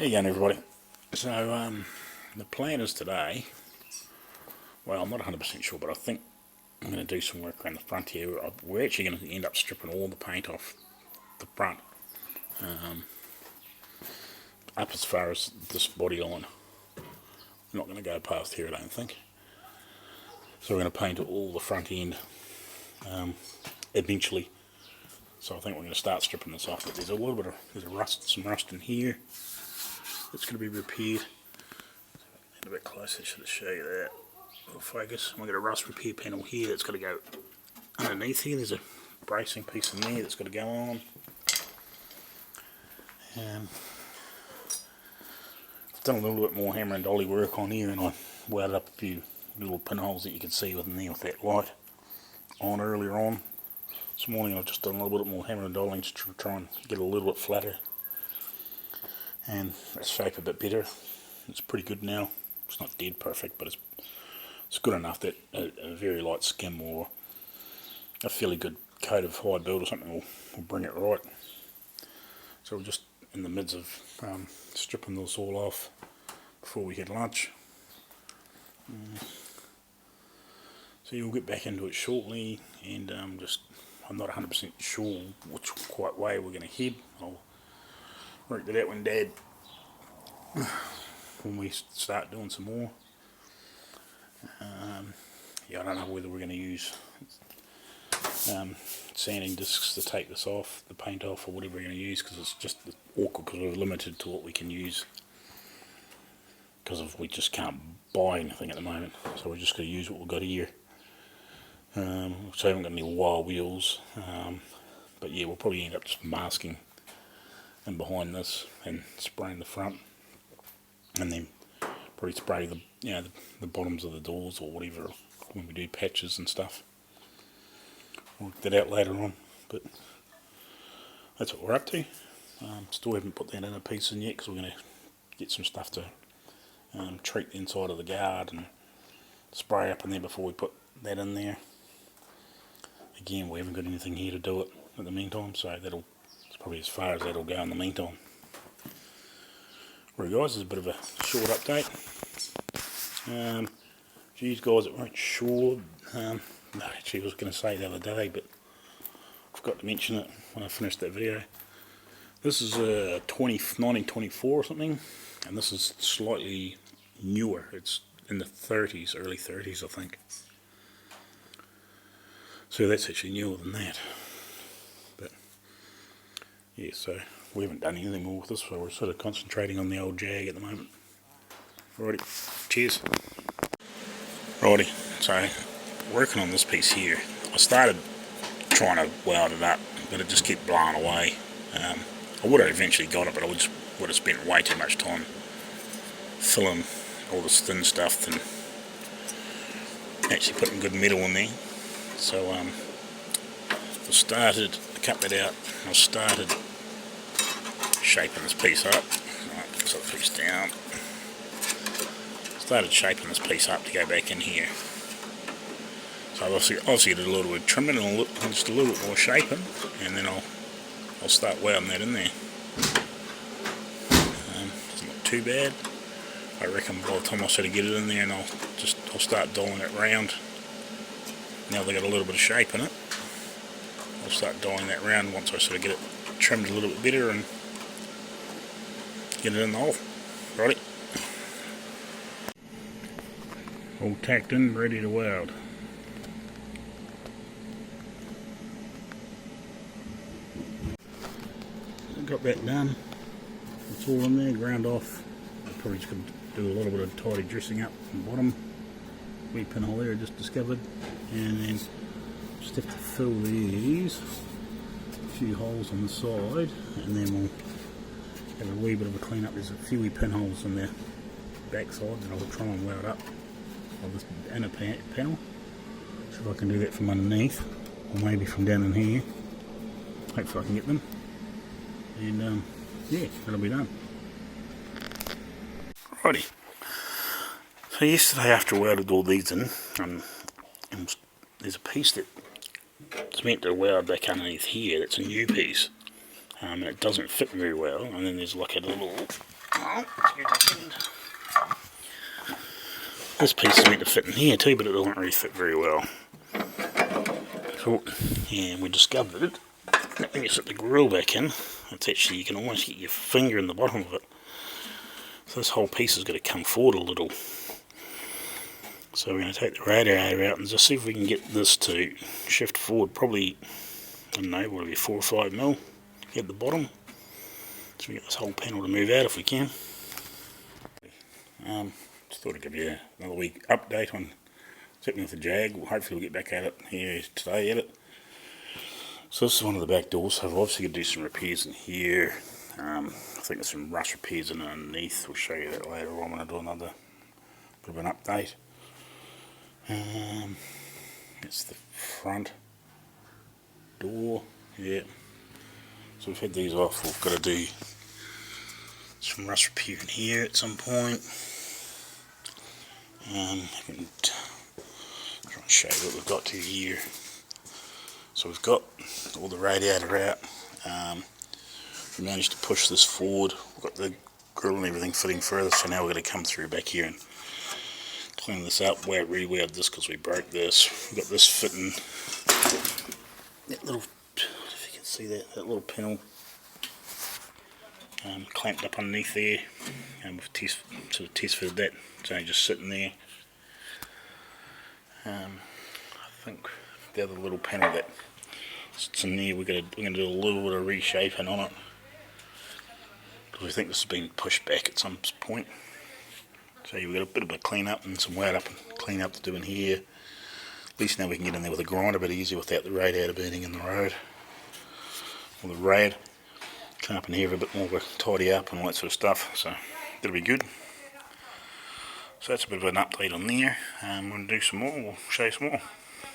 How you going, everybody? So the plan is today, well, I'm not 100% sure, but I think I'm going to do some work around the front here. We're actually going to end up stripping all the paint off the front, up as far as this body line. I'm not going to go past here, I don't think. So we're going to paint all the front end eventually. So I think we're going to start stripping this off, but there's a little bit of some rust in here that's going to be repaired. A bit closer, should show you that. Little focus. We've got a rust repair panel here that's got to go underneath here. There's a bracing piece in there that's got to go on. I've done a little bit more hammer and dolly work on here, and I welded up a few little pinholes that you can see within there with that light on earlier on. This morning I've just done a little bit more hammer and dolly to try and get a little bit flatter and shape a bit better. It's pretty good now. It's not dead perfect, but it's good enough that a very light skim or a fairly good coat of high build or something will bring it right. So we're just in the midst of stripping this all off before we had lunch. So you'll get back into it shortly, and I'm not 100% sure which quite way we're going to head. I'll work that out when we start doing some more. Yeah, I don't know whether we're going to use sanding discs to take this off, the paint off, or whatever we're going to use, because it's just awkward because we're limited to what we can use because we just can't buy anything at the moment. So we're just going to use what we've got here. So I haven't got any wire wheels, but yeah, we'll probably end up just masking in behind this and spraying the front, and then probably spray the bottoms of the doors or whatever when we do patches and stuff. We'll work that out later on, but that's what we're up to. Still haven't put that inner piece in yet because we're going to get some stuff to treat the inside of the guard and spray up in there before we put that in there. Again, we haven't got anything here to do it in the meantime, so it's probably as far as that'll go in the meantime. Right guys, this is a bit of a short update. Geez guys, it weren't sure, actually I was going to say the other day, but I forgot to mention it when I finished that video. This is 1924 or something, and this is slightly newer. It's in the 30s, early 30s I think. So that's actually newer than that. But yeah, so we haven't done anything more with this, so we're sort of concentrating on the old Jag at the moment. Alrighty, cheers. Righty, so working on this piece here. I started trying to weld it up, but it just kept blowing away. I would have eventually got it, but I would have spent way too much time filling all this thin stuff and actually putting good metal in there. So I cut that out, I started shaping this piece up. Right, put that piece down. Started shaping this piece up to go back in here. So obviously did a little bit of trimming and just a little bit more shaping, and then I'll start welding that in there. It's not too bad. I reckon by the time I sort of get it in there, and I'll start dialing it round. Now they got a little bit of shape in it, I'll start dialing that round once I sort of get it trimmed a little bit better and get it in the hole. Righty. All tacked in, ready to weld. Got that done. It's all in there, ground off. I'm probably just going to do a little bit of tidy dressing up from the bottom. Wee pinhole there I just discovered, and then just have to fill these, a few holes on the side, and then we'll have a wee bit of a clean up. There's a few wee pinholes on the back side that I'll try and weld up on this inner panel. See if I can do that from underneath, or maybe from down in here. Hopefully I can get them, and yeah, that'll be done. Righty. So yesterday after I welded all these in, there's a piece that's meant to weld back underneath here, that's a new piece, and it doesn't fit very well, and then there's like a little This piece is meant to fit in here too, but it doesn't really fit very well. So, yeah, we discovered it. When you set the grill back in, it's actually, you can almost get your finger in the bottom of it. So this whole piece has got to come forward a little. So we're going to take the radiator out and just see if we can get this to shift forward, probably, I don't know, what will be 4 or 5 mil at the bottom. So we get this whole panel to move out if we can. Just thought I'd give you another week update on what's happening with the Jag. Hopefully we'll get back at it here today at it. So this is one of the back doors, so I've obviously got to do some repairs in here. I think there's some rust repairs in underneath. We'll show you that later on when I do another bit of an update. It's the front door, yeah. So we've had these off. We've got to do some rust repair in here at some point. I can try and show you what we've got to here. So we've got all the radiator out. We managed to push this forward. We've got the grill and everything fitting further, so now we're going to come through back here and clean this up. We rewired this because we broke this. We've got this fitting. That little, if you can see that little panel clamped up underneath there. We've sort of test fitted that. It's only just sitting there. I think the other little panel that sits in there, we're going to do a little bit of reshaping on it, because we think this has been pushed back at some point. So we've got a bit of a clean up and some wet up and clean up to do in here. At least now we can get in there with a grinder a bit easier without the radiator burning in the road. Or the rad. Clean up in here a bit more, tidy up and all that sort of stuff. So that'll be good. So that's a bit of an update on there. We're going to do some more, we'll show you some more.